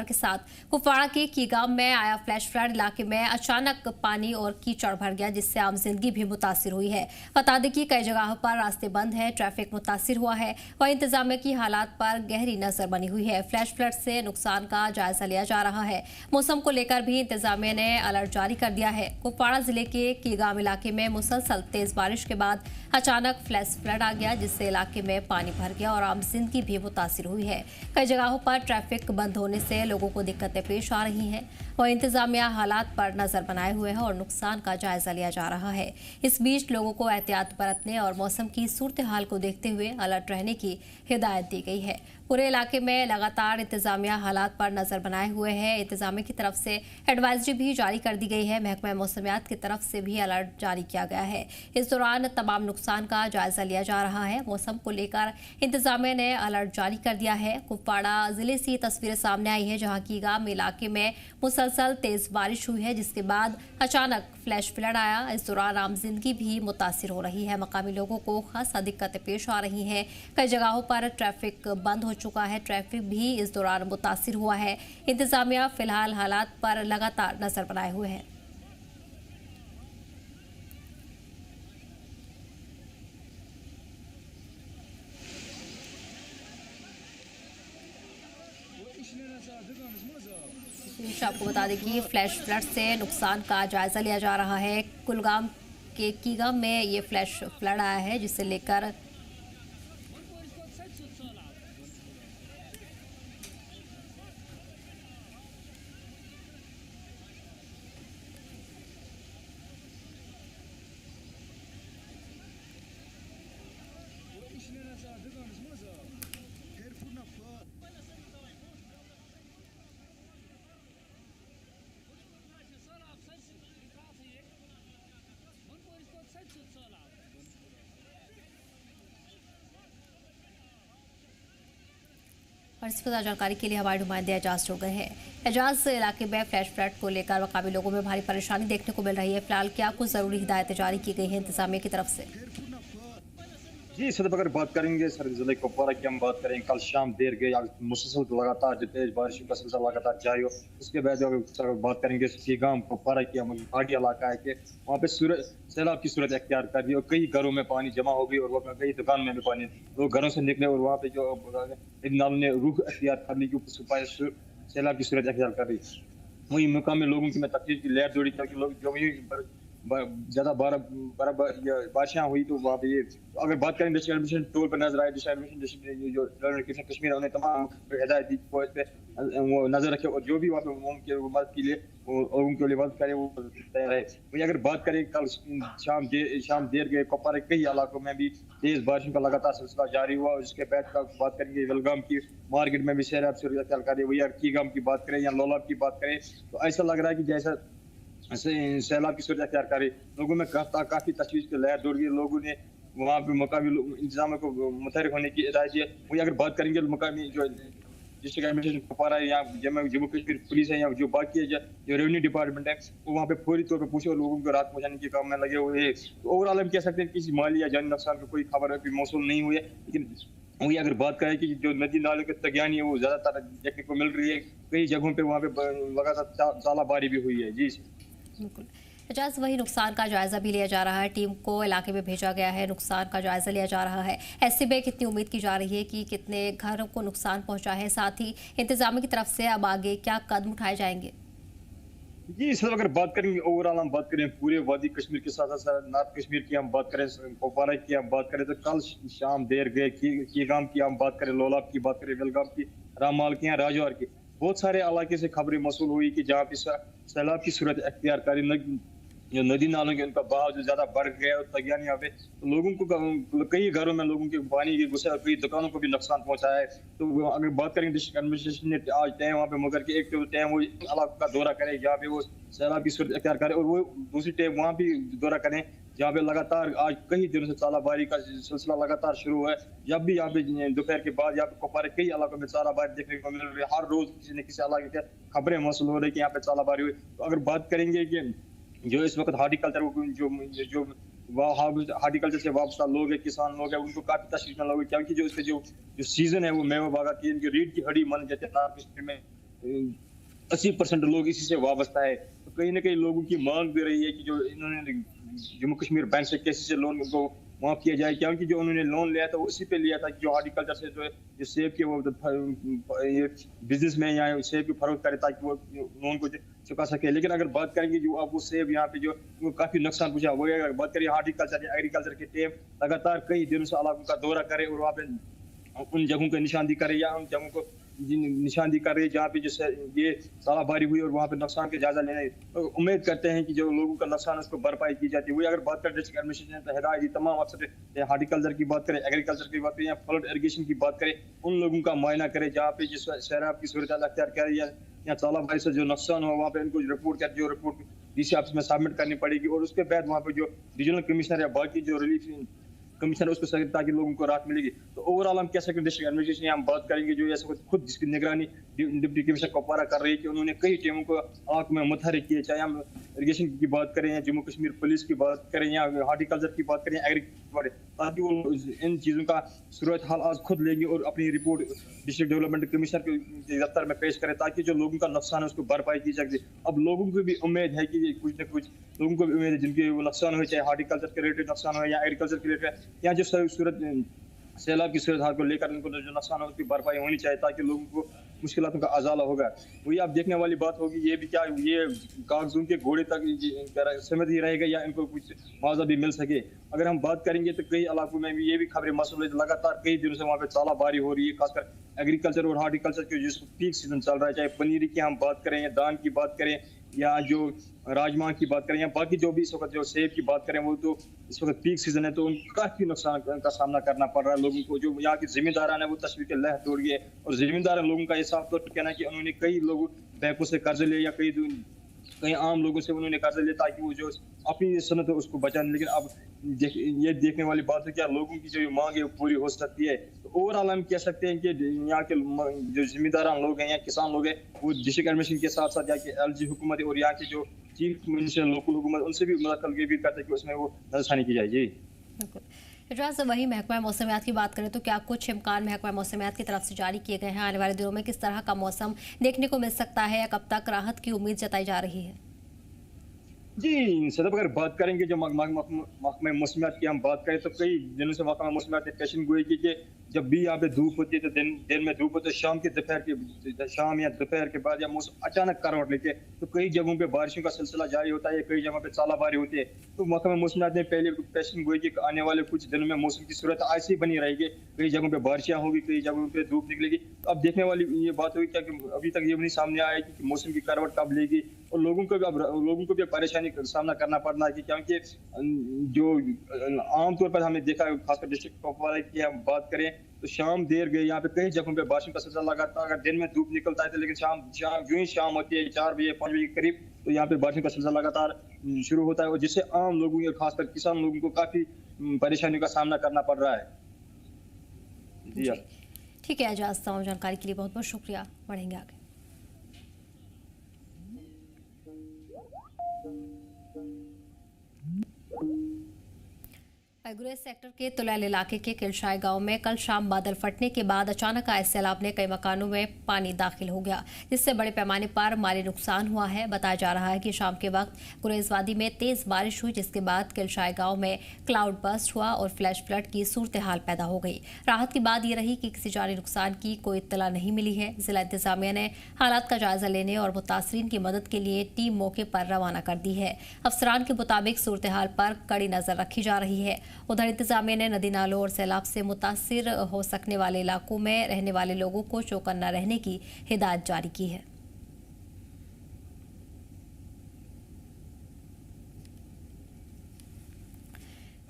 के साथ कुपवाड़ा के कीगाम में आया फ्लैश फ्लड इलाके में अचानक पानी और कीचड़ भर गया, जिससे आम जिंदगी भी मुतासिर हुई है। बता दें कि कई जगहों पर रास्ते बंद हैं, ट्रैफिक मुतासिर हुआ है। वहीं इंतजामिया की हालात पर गहरी नजर बनी हुई है। फ्लैश फ्लड से नुकसान का जायजा लिया जा रहा है। मौसम को लेकर भी इंतजामिया ने अलर्ट जारी कर दिया है। कुपवाड़ा जिले के कीगाम इलाके में मुसलसल तेज बारिश के बाद अचानक फ्लैश फ्लड आ गया, जिससे इलाके में पानी भर गया और आम जिंदगी भी मुतासिर हुई है। कई जगहों पर ट्रैफिक बंद होने से लोगों को दिक्कतें पेश आ रही हैं और इंतजामिया हालात पर नजर बनाए हुए है और नुकसान का जायजा लिया जा रहा है। इस बीच लोगों को एहतियात बरतने और मौसम की सूरत हाल को देखते हुए अलर्ट रहने की हिदायत दी गई है। पूरे इलाके में लगातार इंतजामिया हालात पर नजर बनाए हुए है। इंतजामिया की तरफ से एडवाइजरी भी जारी कर दी गई है। महकमा मौसमियात की तरफ से भी अलर्ट जारी किया गया है। इस दौरान तमाम नुकसान का जायजा लिया जा रहा है। मौसम को लेकर इंतजामिया ने अलर्ट जारी कर दिया है। कुपवाड़ा जिले से तस्वीरें सामने आई है, जहां कीगाम इलाके में मुसलसल तेज बारिश हुई है, जिसके बाद अचानक फ्लैश फ्लड आया। इस दौरान आम जिंदगी भी मुतासिर हो रही है। मकामी लोगों को खासा दिक्कतें पेश आ रही हैं। कई जगहों पर ट्रैफिक बंद हो चुका है, ट्रैफिक भी इस दौरान मुतासिर हुआ है। इंतजामिया फिलहाल हालात पर लगातार नजर बनाए हुए है। आपको बता दें कि फ्लैश फ्लड से नुकसान का जायजा लिया जा रहा है। कुलगाम के कीगाम में ये फ्लैश फ्लड आया है, जिसे लेकर और इस पर जानकारी के लिए हमारे नुमाइंदे एजाज हो गए हैं। एजाज, इलाके में फ्लैश फ्लड को लेकर मकामी लोगों में भारी परेशानी देखने को मिल रही है। फिलहाल क्या कुछ जरूरी हिदायतें जारी की गई हैं इंतजामिया की तरफ से? जी सर, अगर बात करेंगे सर जिले कुपवाड़ा की हम बात करें, कल शाम देर गए मुसलसल लगातार जो तेज बारिश का सिलसिला लगातार जारी हो। उसके बाद अगर बात करेंगे कीगाम कुपवाड़ा की पहाड़ी इलाका है कि वहाँ पे सैलाब की सूरत अख्तियार कर दी और कई घरों में पानी जमा हो गई और वहाँ कई दुकान में भी पानी, लोग घरों से निकले और वहाँ पे जो एक नाल ने रुख अख्तियार कर ली कि सैलाब की सूरत अख्तियार कर रही। वही मुकामी लोगों की मैं तकलीफ की लहर दौड़ी, क्योंकि लोग जो ज्यादा बारिशां हुई तो वहाँ पे ये अगर बात करें डिस्ट्रिक्ट एडमिशन टूर पर नजर आए। डिस्ट्रिक्ट एडमिशन जो कश्मीर है उन्हें तमाम हिदायत दी वो इस पे वो नजर रखे और जो भी वहाँ पे मदद के लिए और उनके लिए मदद करे वो तैयार है। वही अगर बात करें कल शाम देर गए कुपवाड़ा के कई इलाकों में भी तेज बारिशों का लगातार सिलसिला जारी हुआ। और इसके बाद का बात करेंगे बेलगाम की मार्केट में भी सैलाब से वही अगर कीगाम की बात करें या लोलाब की बात करें तो ऐसा लग रहा है कि जैसा सैलाब की सूरत अख्तियार करी। लोगों में काफी तशवीश की लहर दौड़ गई। लोगों ने वहाँ पे मकामी इंतजाम को मुतहरिक होने की हिदायत दी है। वही अगर बात करेंगे मकामी जो डिस्ट्रिक्ट एडमिनिस्ट्रेशन कुपवाड़ा या जम्मू कश्मीर पुलिस है या जो बाकी है जो रेवेन्यू डिपार्टमेंट है वो वहाँ पे फौरी तौर पर पूछे और लोगों को राहत पहुँचाने के काम में लगे हुए हैं। तो ओवरऑल हम कह सकते हैं किसी माली या जानी नुकसान की कोई खबर अभी मौसूल नहीं हुई है। लेकिन वही अगर बात करें कि जो नदी नालों की तगियानी है वो ज्यादातर देखने को मिल रही है। कई जगहों पे वहाँ पे लगातार तालाबारी भी हुई है। जी बिल्कुल एजाज, वही नुकसान का जायजा भी लिया जा रहा है। टीम को इलाके में भेजा गया है, नुकसान का जायजा लिया जा रहा है। ऐसे में कितनी उम्मीद की जा रही है कि कितने घरों को नुकसान पहुंचा है, साथ ही इंतजामिया की तरफ से अब आगे क्या कदम उठाए जाएंगे? जी सर, अगर बात करेंगे ओवरऑल हम बात करें पूरे वादी कश्मीर के साथ साथ नॉर्थ कश्मीर की हम बात करें, कुपवाड़ा की हम बात करें तो कल शाम देर गए कीगाम की हम बात करें, लोलाब की बात करें, बेलगाम की, रामाल की या राजौर की, बहुत सारे इलाके से खबरें मौसूल हुई कि जहाँ पे सैलाब की सूरत अख्तियार करी, जो नदी नालों के उनका बहाव जो ज्यादा बढ़ गया और तगियान यहाँ पे तो लोगों को कई घरों में लोगों के पानी के घुसे और कई दुकानों को भी नुकसान पहुंचा है। तो अगर बात करेंगे डिस्ट्रिक्ट एडमिनिस्ट्रेशन ने आज टाइम वहाँ पे मगर कि एक तो टाइम वो इलाके का दौरा करे जहाँ पे वो सैलाब की सूरत अख्तियार करे और वो दूसरी टाइम वहाँ भी दौरा करें जहाँ पे लगातार आज कई दिनों से तालाबारी का सिलसिला लगातार शुरू है। जब भी यहाँ पे दोपहर के बाद यहाँ पे कुपवाड़ा कई इलाकों में तालाबारी देखने को मिल रही है। हर रोज किसी न किसी इलाके के खबरें मौसूल हो रही है कि यहाँ पे तालाबारी हुई। तो अगर बात करेंगे कि जो इस वक्त हार्टिकल्चर जो हार्टिकल्चर से वाबस्ता लोग हैं, किसान लोग हैं, उनको काफी तशवीश में लोग, क्योंकि जो इसके जो सीजन है वो मेवा बागात की, इनकी रीढ़ की हड्डी मान जाते हैं नॉर्थ कश्मीर में 80% लोग इसी से वाबस्ता है। तो कहीं न कहीं लोगों की मांग भी रही है कि जो इन्होंने जम्मू कश्मीर बैंक से कैसे से लोन को माफ किया जाए, क्योंकि जो उन्होंने लोन लिया था वो उसी पे लिया था कि जो हॉर्टिकल्चर से जो है जो सेब के वो ये बिजनेस में या सेब की फरोख्त करे ताकि वो लोन को चुका सके। लेकिन अगर बात करेंगे जो अब वो सेब यहाँ पे जो वो काफी नुकसान पहुंचा, वो अगर बात करें हॉर्टिकल्चर या एग्रीकल्चर के टीम लगातार कई दिनों से इलाकों का दौरा करे और वहाँ पे उन जगहों को निशानदी करे या उन जगहों को निशानदी कर रही है जहाँ पे जैसे ये तालाबारी हुई और वहाँ पे नुकसान के जायजा लेने तो उम्मीद करते हैं कि जो लोगों का नुकसान उसको भरपाई की जाती है। वही अगर बात करें डिस्ट्रिक्ट एडमिनिस्ट्रेशन तो हिदायत दी तमाम अफसर हार्टिकल्चर की बात करें, एग्रीकल्चर की बात करें या फ्लड इरिगेशन की बात करें, उन लोगों का मुआयना करे जहाँ पे जिस सैराब की सूरत अख्तियार करे या तालाबारी से जो नुकसान हुआ वहाँ पे इनको रिपोर्ट कर जो रिपोर्ट डीसी ऑफिस में सबमिट करनी पड़ेगी और उसके बाद वहाँ पे जो रीजनल कमिश्नर या बाकी जो रिलीफ कमीशन उसको सके ताकि लोगों को राहत मिलेगी। तो ओवरऑल हम कह सकते हैं डिस्ट्रिक्ट एडमिनिस्ट्रेशन हम बात करेंगे जो ऐसा खुद जिसकी निगरानी डिप्टी कमिश्नर कुपवारा कर रही है कि उन्होंने कई टीमों को आंख में मुतहरिक किए, चाहे हम इरिगेशन की बात करें या जम्मू कश्मीर पुलिस की बात करें या हॉर्टिकल्चर की बात करें, एग्रीकल्चर, ताकि वो इन चीज़ों का सूरत हाल आज खुद लेंगे और अपनी रिपोर्ट डिस्ट्रिक्ट डेवलपमेंट कमिश्नर के दफ्तर में पेश करें ताकि जो लोगों का नुकसान है उसको भरपाई की जाए। अब लोगों को भी उम्मीद है कि कुछ न कुछ लोगों को भी उम्मीद है जिनके वो नुकसान हुए, चाहे हॉर्टिकल्चर के रिलेटेड नुकसान हो या एग्रीकल्चर के रिलेटेड या जो सूरत सैलाब की सूरत हाल को लेकर इनको जो नुकसान हो उसकी भरपाई होनी चाहिए ताकि लोगों को मुश्किलातों का अजाला होगा। वही आप देखने वाली बात होगी ये भी क्या ये कागजों के घोड़े तक सीमित ही रहेगा या इनको कुछ मुआवजा भी मिल सके। अगर हम बात करेंगे तो कई इलाकों में भी ये भी खबरें मसले लगातार कई दिनों से वहाँ पे तालाबारी हो रही है, खासकर एग्रीकल्चर और हॉर्टिकल्चर के जिस पीक सीजन चल रहा है, चाहे पनीरी की हम बात करें या धान की बात करें या जो राजमा की बात करें या बाकी जो भी इस वक्त जो सेब की बात करें, वो तो इस वक्त पीक सीजन है तो उनको काफी नुकसान का सामना करना पड़ रहा है लोगों को। जो यहाँ के जिम्मेदारान है वो तस्वीर के लह तोड़ गए और जिम्मेदार लोगों का ये साफ तौर पर कहना है कि उन्होंने कई लोगों बैंकों से कर्ज लिए या कई आम लोगों से उन्होंने कर्ज लिया ताकि वो जो अपनी सनत है उसको बचाने। लेकिन अब ये देखने वाली बात है कि लोगों की जो मांग है वो पूरी हो सकती है। तो ओवरऑल हम कह सकते हैं कि यहाँ के जो जिम्मेदार लोग हैं या किसान लोग हैं वो डिस्ट्रिक्ट एडमिनिस्ट्रेशन के साथ साथ यहाँ की LG हुकूमत और यहाँ की जो चीफ मिनिस्टर लोकल हुकूमत उनसे भी मुलाकात भी करते हैं कि उसमें वो नजरसानी की जाए। जी इजाज़, वही महकमा मौसमियात की बात करें तो क्या कुछ इम्कान महकमा मौसमियात की तरफ से जारी किए गए हैं? आने वाले दिनों में किस तरह का मौसम देखने को मिल सकता है या कब तक राहत की उम्मीद जताई जा रही है? जी सदब अगर बात करेंगे जो महकमा मौसमियात की हम बात करें तो कई दिनों से महकमा मौसमियात ने पेशन गोई की कि जब भी यहाँ पे धूप होती है तो दिन में धूप होती है, शाम या दोपहर के बाद या मौसम अचानक करवट लेते हैं तो कई जगहों पे बारिशों का सिलसिला जारी होता है, कई जगहों पे तालाबारी होती है। तो महकमा मौसमियात ने पहले पेशन गोई की आने वाले कुछ दिनों में मौसम की सूरत ऐसी बनी रहेगी, कई जगहों पे बारिशां होगी, कई जगहों पे धूप निकलेगी। अब देखने वाली ये बात हुई क्या कि अभी तक ये नहीं सामने आया कि मौसम की करवट कब लेगी और लोगों को भी परेशानी का सामना करना पड़ना है क्योंकि जो आमतौर पर हमने देखा खासकर डिस्ट्रिक्ट कुपवारा की हम बात करें तो शाम देर गई यहाँ पे कई जगहों पे बारिशों का सिलसिला लगातार, अगर दिन में धूप निकलता है तो लेकिन शाम होती है 4 बजे 5 बजे के करीब तो यहाँ पे बारिशों का सिलसिला लगातार शुरू होता है और जिससे आम लोगों और खासकर किसान लोगों को काफी परेशानियों का सामना करना पड़ रहा है। जी ठीक है एजाज, तमाम जानकारी के लिए बहुत बहुत शुक्रिया। बढ़ेंगे आगे। गुरेज सेक्टर के तुलैल इलाके के किलशाई गांव में कल शाम बादल फटने के बाद अचानक आए सैलाब ने कई मकानों में पानी दाखिल हो गया, जिससे बड़े पैमाने पर माली नुकसान हुआ है। बताया जा रहा है कि शाम के वक्त गुरेज वादी में तेज बारिश हुई, जिसके बाद किलशाई गांव में क्लाउड बस्ट हुआ और फ्लैश फ्लड की सूरत हाल पैदा हो गई। राहत की बात यह रही कि किसी जानी नुकसान की कोई इत्तला नहीं मिली है। जिला इंतजामिया ने हालात का जायजा लेने और मुतासरीन की मदद के लिए टीम मौके पर रवाना कर दी है। अफसरान के मुताबिक सूरत हाल पर कड़ी नजर रखी जा रही है। उधर इंतजामिया ने नदी नालों और सैलाब से मुतासिर हो सकने वाले इलाकों में रहने वाले लोगों को चौकन्ना रहने की हिदायत जारी की है।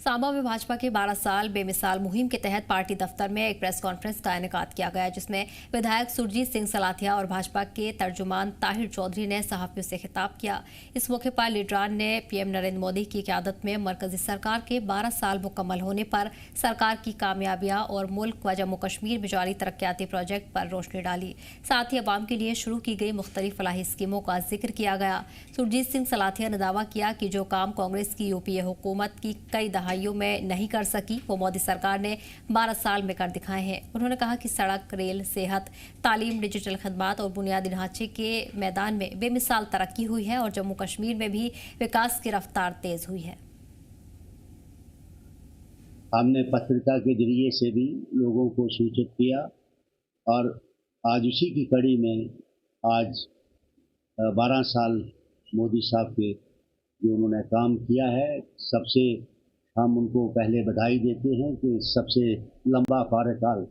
सांबा में भाजपा के 12 साल बेमिसाल मुहिम के तहत पार्टी दफ्तर में एक प्रेस कॉन्फ्रेंस का इनेकाद किया गया, जिसमें विधायक सुरजीत सिंह सलाथिया और भाजपा के तर्जुमान ताहिर चौधरी ने सहाफियों से खिताब किया। इस मौके पर लीडरान ने पीएम नरेंद्र मोदी की क़यादत में मरकजी सरकार के 12 साल मुकम्मल होने पर सरकार की कामयाबियां और मुल्क व जम्मू कश्मीर में जारी तरक्याती प्रोजेक्ट पर रोशनी डाली। साथ ही अवाम के लिए शुरू की गई मुख्तलिफ फलाही स्कीमों का जिक्र किया गया। सुरजीत सिंह सलाथिया ने दावा किया कि जो काम कांग्रेस की यूपीए हुकूमत की कई दहाई दहाइयों में नहीं कर सकी वो मोदी सरकार ने 12 साल में कर दिखाए हैं। उन्होंने कहा कि सड़क, रेल, सेहत, तालीम, डिजिटल खदमात और बुनियादी ढांचे के मैदान में बेमिसाल तरक्की हुई है और जम्मू कश्मीर में भी विकास की रफ्तार तेज हुई है। हमने पत्रिका के जरिए से भी लोगों को सूचित किया और आज उसी की कड़ी में आज 12 साल मोदी साहब के जो उन्होंने काम किया है, सबसे हम उनको पहले बधाई देते हैं कि सबसे लंबा कार्यकाल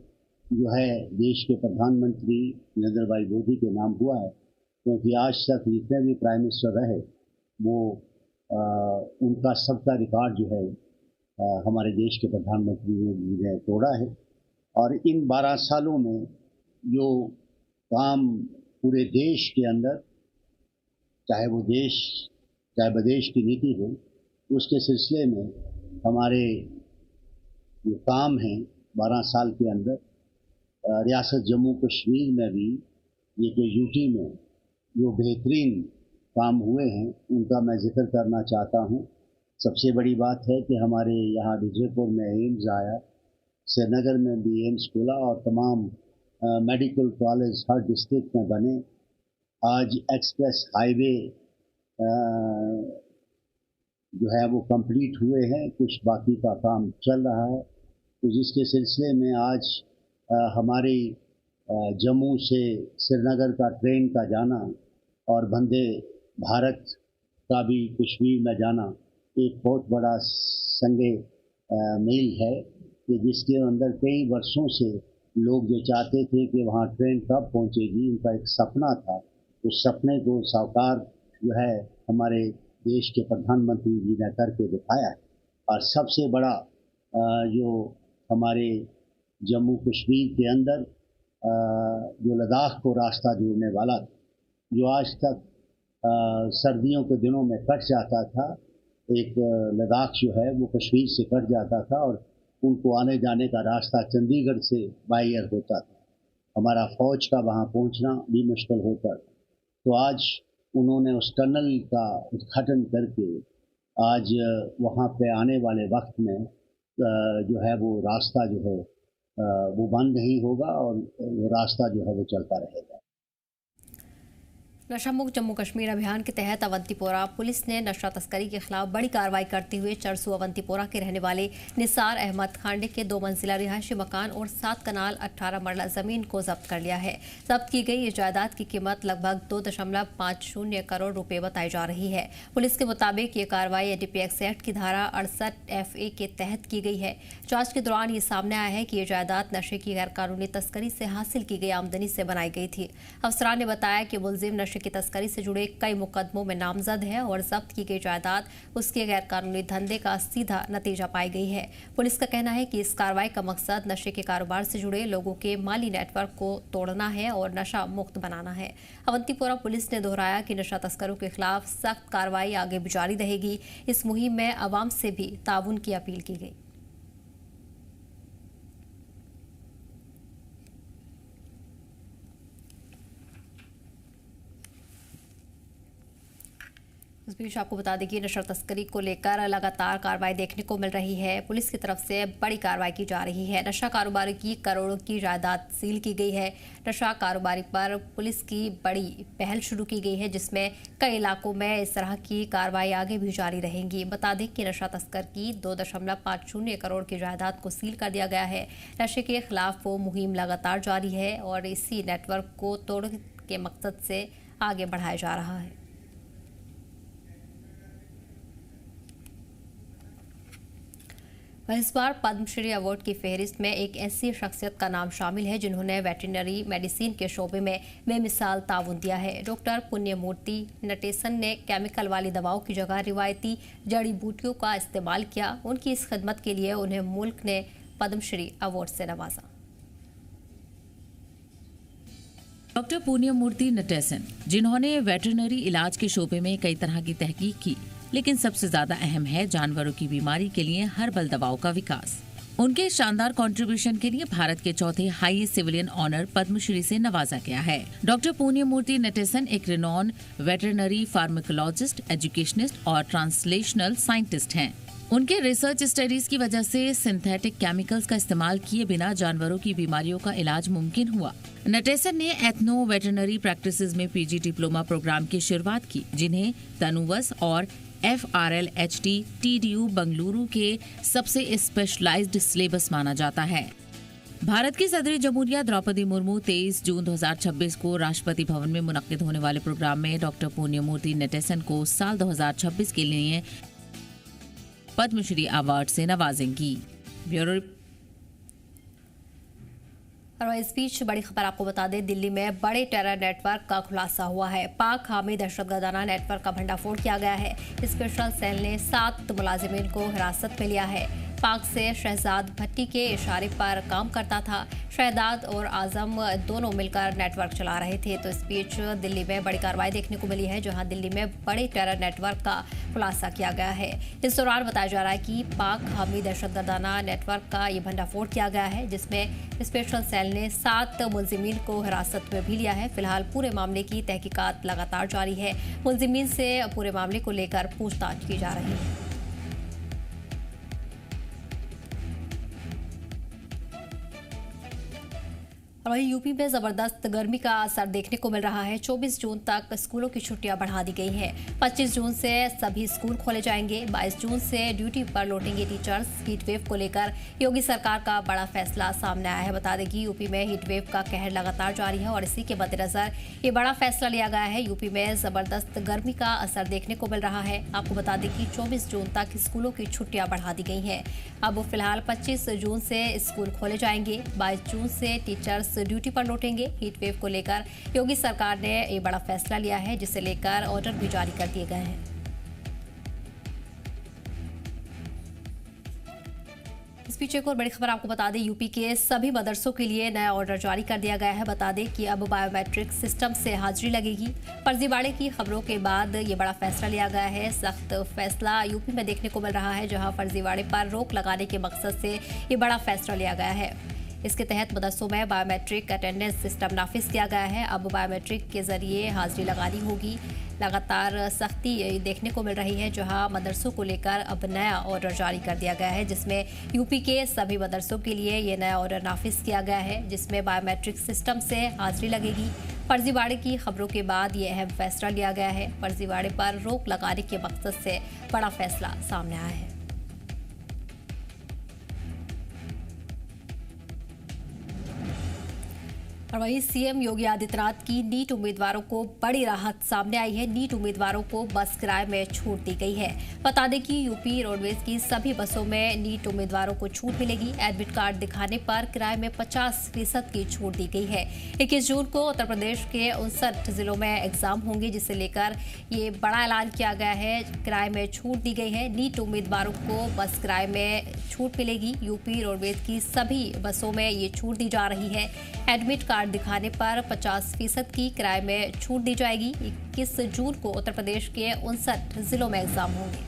जो है देश के प्रधानमंत्री नरेंद्र भाई मोदी के नाम हुआ है, क्योंकि आज तक जितने भी प्राइम मिनिस्टर रहे वो उनका सबका रिकॉर्ड जो है हमारे देश के प्रधानमंत्री ने तोड़ा है। और इन 12 सालों में जो काम पूरे देश के अंदर, चाहे वो देश चाहे विदेश की नीति हो, उसके सिलसिले में हमारे जो काम हैं 12 साल के अंदर, रियासत जम्मू कश्मीर में भी ये जो यूटी में जो बेहतरीन काम हुए हैं उनका मैं जिक्र करना चाहता हूँ। सबसे बड़ी बात है कि हमारे यहाँ विजयपुर में एम्स आया, श्रीनगर में भी एम्स खुला और तमाम मेडिकल कॉलेज हर डिस्ट्रिक्ट में बने। आज एक्सप्रेस हाईवे जो है वो कंप्लीट हुए हैं, कुछ बाकी का काम चल रहा है। तो जिसके सिलसिले में आज हमारी जम्मू से श्रीनगर का ट्रेन का जाना और वंदे भारत का भी कश्मीर में जाना एक बहुत बड़ा संगे मील है कि जिसके अंदर कई वर्षों से लोग जो चाहते थे कि वहाँ ट्रेन कब पहुँचेगी, उनका एक सपना था। उस सपने को साकार जो है हमारे देश के प्रधानमंत्री जी ने करके दिखाया है। और सबसे बड़ा जो हमारे जम्मू कश्मीर के अंदर जो लद्दाख को रास्ता जोड़ने वाला था, जो आज तक सर्दियों के दिनों में कट जाता था, एक लद्दाख जो है वो कश्मीर से कट जाता था और उनको आने जाने का रास्ता चंडीगढ़ से बाय एयर होता था। हमारा फ़ौज का वहाँ पहुँचना भी मुश्किल होता था। तो आज उन्होंने उस टनल का उद्घाटन करके आज वहाँ पे आने वाले वक्त में जो है वो रास्ता जो है वो बंद नहीं होगा और वो रास्ता जो है वो चलता रहेगा। नशा मुक्त जम्मू कश्मीर अभियान के तहत अवंतीपोरा पुलिस ने नशा तस्करी के खिलाफ बड़ी कार्रवाई करते हुए चरसू अवंतीपोरा के रहने वाले निसार अहमद खांडे के 2 मंजिला रिहायशी मकान और 7 कनाल 18 मरला जमीन को जब्त कर लिया है। जब्त की गई इस जायदाद की कीमत लगभग 2.50 करोड़ रुपए बताई जा रही है। पुलिस के मुताबिक ये कार्रवाई एनडीपीएस एक्ट की धारा 68 FA के तहत की गई है। जांच के दौरान ये सामने आया है कि ये जायदाद नशे की गैरकानूनी तस्करी से हासिल की गई आमदनी से बनाई गई थी। अफसरान ने बताया कि मुलजिम नशे की तस्करी से जुड़े कई मुकदमों में नामजद है और जब्त की गई जायदाद उसके गैरकानूनी धंधे का सीधा नतीजा पाई गई है। पुलिस का कहना है कि इस कार्रवाई का मकसद नशे के कारोबार से जुड़े लोगों के माली नेटवर्क को तोड़ना है और नशा मुक्त बनाना है। अवंतीपोरा पुलिस ने दोहराया कि नशा तस्करों के खिलाफ सख्त कार्रवाई आगे भी जारी रहेगी। इस मुहिम में आवाम से भी ताउन की अपील की गई। इस बीच आपको बता दें कि नशा तस्करी को लेकर लगातार कार्रवाई देखने को मिल रही है। पुलिस की तरफ से बड़ी कार्रवाई की जा रही है। नशा कारोबारी की करोड़ों की जायदाद सील की गई है। नशा कारोबारी पर पुलिस की बड़ी पहल शुरू की गई है, जिसमें कई इलाकों में इस तरह की कार्रवाई आगे भी जारी रहेंगी। बता दें कि नशा तस्कर की 2.50 करोड़ की जायदाद को सील कर दिया गया है। नशे के खिलाफ वो मुहिम लगातार जारी है और इसी नेटवर्क को तोड़ने के मकसद से आगे बढ़ाया जा रहा है। इस बार पद्मश्री अवार्ड की फहरिस्त में एक ऐसी शख्सियत का नाम शामिल है जिन्होंने वेटरनरी मेडिसिन के शोबे में बेमिसाल ताउन दिया है। डॉक्टर पुण्यमूर्ति नटेसन ने केमिकल वाली दवाओं की जगह रिवायती जड़ी बूटियों का इस्तेमाल किया। उनकी इस खिदमत के लिए उन्हें मुल्क ने पद्मश्री अवार्ड से नवाजा। डॉक्टर पुण्यमूर्ति नटेसन, जिन्होंने वेटरनरी इलाज के शोबे में कई तरह की तहकीक की, लेकिन सबसे ज्यादा अहम है जानवरों की बीमारी के लिए हर्बल दवाओं का विकास। उनके शानदार कंट्रीब्यूशन के लिए भारत के चौथे हाईएस्ट सिविलियन ऑनर पद्मश्री से नवाजा गया है। डॉक्टर पुण्यमूर्ति नटेसन एक रिनॉन वेटरनरी फार्माकोलॉजिस्ट, एजुकेशनिस्ट और ट्रांसलेशनल साइंटिस्ट हैं। उनके रिसर्च स्टडीज की वजह से सिंथेटिक केमिकल्स का इस्तेमाल किए बिना जानवरों की बीमारियों का इलाज मुमकिन हुआ। नटेसन ने एथनो वेटरनरी प्रैक्टिसेस में पीजी डिप्लोमा प्रोग्राम की शुरुआत की, जिन्हें तनुवस और FRLHT TDU बंगलुरु के सबसे स्पेशलाइज्ड सिलेबस माना जाता है। भारत की सदरी जमहूरिया द्रौपदी मुर्मू 23 जून 2026 को राष्ट्रपति भवन में मुनक्किद होने वाले प्रोग्राम में डॉक्टर पुण्यमूर्ति नटेसन को साल 2026 के लिए पद्मश्री अवार्ड से नवाजेंगी। ब्यूरो। और इस बीच बड़ी खबर आपको बता दें, दिल्ली में बड़े टेरर नेटवर्क का खुलासा हुआ है। पाक हामी दहशतगर्दाना नेटवर्क का भंडाफोड़ किया गया है। स्पेशल सेल ने 7 मुलाजिमीन को हिरासत में लिया है। पाक से शहजाद भट्टी के इशारे पर काम करता था। शहजाद और आजम दोनों मिलकर नेटवर्क चला रहे थे। तो इस बीच दिल्ली में बड़ी कार्रवाई देखने को मिली है, जहां दिल्ली में बड़े टेरर नेटवर्क का खुलासा किया गया है। इस दौरान बताया जा रहा है कि पाक हामी दहशतगर्दाना नेटवर्क का ये भंडाफोड़ किया गया है, जिसमें स्पेशल सेल ने 7 मुलजिमीन को हिरासत में भी लिया है। फिलहाल पूरे मामले की तहकीकात लगातार जारी है। मुलजिमीन से पूरे मामले को लेकर पूछताछ की जा रही है। और वहीं यूपी में जबरदस्त गर्मी का असर देखने को मिल रहा है। 24 जून तक स्कूलों की छुट्टियां बढ़ा दी गई हैं। 25 जून से सभी स्कूल खोले जाएंगे। 22 जून से ड्यूटी पर लौटेंगे टीचर्स। हीट वेव को लेकर योगी सरकार का बड़ा फैसला सामने आया है। बता दें कि यूपी में हीट वेव का कहर लगातार जारी है और इसी के मद्देनजर ये बड़ा फैसला लिया गया है। यूपी में जबरदस्त गर्मी का असर देखने को मिल रहा है। आपको बता दें कि 24 जून तक स्कूलों की छुट्टियां बढ़ा दी गई हैं। अब फिलहाल 25 जून से स्कूल खोले जाएंगे। 22 जून से टीचर्स ड्यूटी पर लौटेंगे। हीट वेव को लेकर योगी सरकार ने ये बड़ा फैसला लिया है, जिसे लेकर ऑर्डर भी जारी कर दिए गए हैं। इस बीच एक और बड़ी खबर आपको बता दें, यूपी के सभी मदरसों के लिए नया ऑर्डर जारी कर दिया गया है। बता दें कि अब बायोमेट्रिक सिस्टम से हाजिरी लगेगी। फर्जीवाड़े की खबरों के बाद ये बड़ा फैसला लिया गया है। सख्त फैसला यूपी में देखने को मिल रहा है, जहां फर्जीवाड़े पर रोक लगाने के मकसद से ये बड़ा फैसला लिया गया है। इसके तहत मदरसों में बायोमेट्रिक अटेंडेंस सिस्टम नाफिज किया गया है। अब बायोमेट्रिक के जरिए हाजिरी लगानी होगी। लगातार सख्ती देखने को मिल रही है, जहां मदरसों को लेकर अब नया ऑर्डर जारी कर दिया गया है, जिसमें यूपी के सभी मदरसों के लिए ये नया ऑर्डर नाफिज किया गया है, जिसमें बायोमेट्रिक सिस्टम से हाजिरी लगेगी। फर्जीवाड़े की खबरों के बाद ये अहम फैसला लिया गया है। फर्जीवाड़े पर रोक लगाने के मकसद से बड़ा फैसला सामने आया है। और वहीं सीएम योगी आदित्यनाथ की नीट उम्मीदवारों को बड़ी राहत सामने आई है। नीट उम्मीदवारों को बस किराए में छूट दी गई है। बता दें कि यूपी रोडवेज की सभी बसों में नीट उम्मीदवारों को छूट मिलेगी। एडमिट कार्ड दिखाने पर किराए में 50% की छूट दी गई है। 21 जून को उत्तर प्रदेश के 59 जिलों में एग्जाम होंगे, जिसे लेकर ये बड़ा ऐलान किया गया है। किराए में छूट दी गई है। नीट उम्मीदवारों को बस किराए में छूट मिलेगी। यूपी रोडवेज की सभी बसों में ये छूट दी जा रही है। एडमिट कार्ड दिखाने पर 50% की किराए में छूट दी जाएगी। 21 जून को उत्तर प्रदेश के 59 जिलों में एग्जाम होंगे।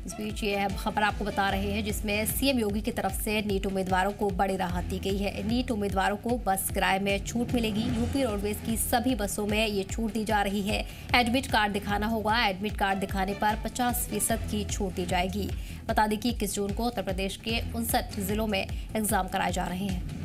इस बीच ये खबर आपको बता रहे हैं, जिसमें सीएम योगी की तरफ से नीट उम्मीदवारों को बड़ी राहत दी गई है। नीट उम्मीदवारों को बस किराए में छूट मिलेगी। यूपी रोडवेज की सभी बसों में ये छूट दी जा रही है। एडमिट कार्ड दिखाना होगा। एडमिट कार्ड दिखाने पर 50% की छूट दी जाएगी। बता दें कि 21 जून को उत्तर प्रदेश के 59 जिलों में एग्जाम कराए जा रहे हैं।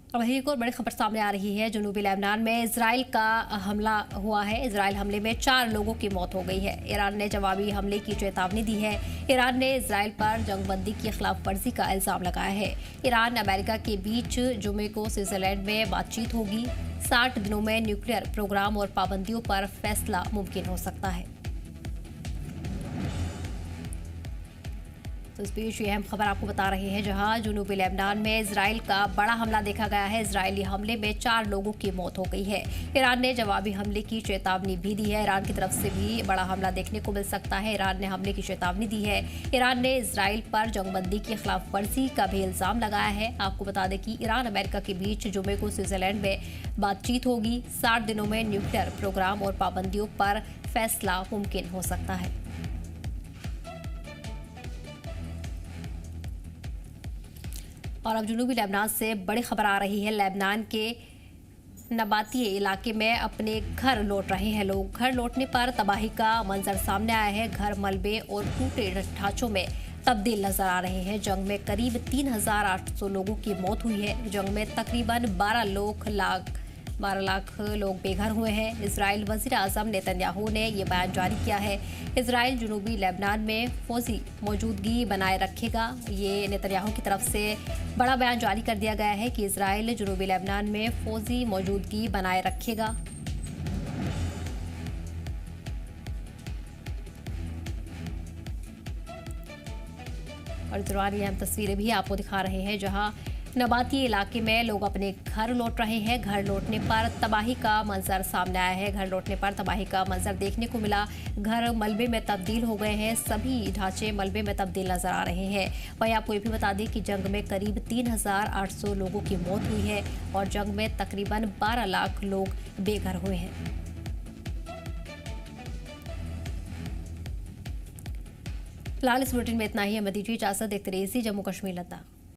और वहीं एक और बड़ी खबर सामने आ रही है। जनूबी लेबनान में इजराइल का हमला हुआ है। इजराइल हमले में 4 लोगों की मौत हो गई है। ईरान ने जवाबी हमले की चेतावनी दी है। ईरान ने इजराइल पर जंगबंदी की खिलाफ वर्जी का इल्जाम लगाया है। ईरान अमेरिका के बीच जुमे को स्विट्जरलैंड में बातचीत होगी। 60 दिनों में न्यूक्लियर प्रोग्राम और पाबंदियों पर फैसला मुमकिन हो सकता है। तो इस बीच ये अहम खबर आपको बता रहे हैं, जहां जनूबी लेबनान में इजराइल का बड़ा हमला देखा गया है। इजरायली हमले में 4 लोगों की मौत हो गई है। ईरान ने जवाबी हमले की चेतावनी भी दी है। ईरान की तरफ से भी बड़ा हमला देखने को मिल सकता है। ईरान ने हमले की चेतावनी दी है। ईरान ने इजराइल पर जंगबंदी की खिलाफ वर्जी का भी इल्जाम लगाया है। आपको बता दें कि ईरान अमेरिका के बीच जुमे को स्विट्जरलैंड में बातचीत होगी। 60 दिनों में न्यूक्लियर प्रोग्राम और पाबंदियों पर फैसला मुमकिन हो सकता है। और अब जनूबी लेबनान से बड़ी खबर आ रही है। लेबनान के नबाती इलाके में अपने घर लौट रहे हैं लोग। घर लौटने पर तबाही का मंजर सामने आया है। घर मलबे और टूटे ढांचों में तब्दील नजर आ रहे हैं। जंग में करीब 3,800 लोगों की मौत हुई है। जंग में तकरीबन 12 लाख लोग बेघर हुए हैं। इजराइल वजीर आजम नेतन्याहू ने ये बयान जारी किया है। इजराइल जनूबी लेबनान में फौजी मौजूदगी बनाए रखेगा। ये नेतन्याहू की तरफ से बड़ा बयान जारी कर दिया गया है कि इजराइल जनूबी लेबनान में फौजी मौजूदगी बनाए रखेगा। और इस दौरान ये हम तस्वीरें भी आपको दिखा रहे हैं जहां नबाती इलाके में लोग अपने घर लौट रहे हैं। घर लौटने पर तबाही का मंजर सामने आया है। घर लौटने पर तबाही का मंजर देखने को मिला। घर मलबे में तब्दील हो गए हैं। सभी ढांचे मलबे में तब्दील नजर आ रहे हैं। वहीं आपको ये भी बता दें कि जंग में करीब 3,800 लोगों की मौत हुई है और जंग में तकरीबन 12 लाख लोग बेघर हुए हैं। फिलहाल इस बुलेटिन में इतना ही। हमें दीजिए इजाजत। देखते रहिए जम्मू कश्मीर लद्दाख।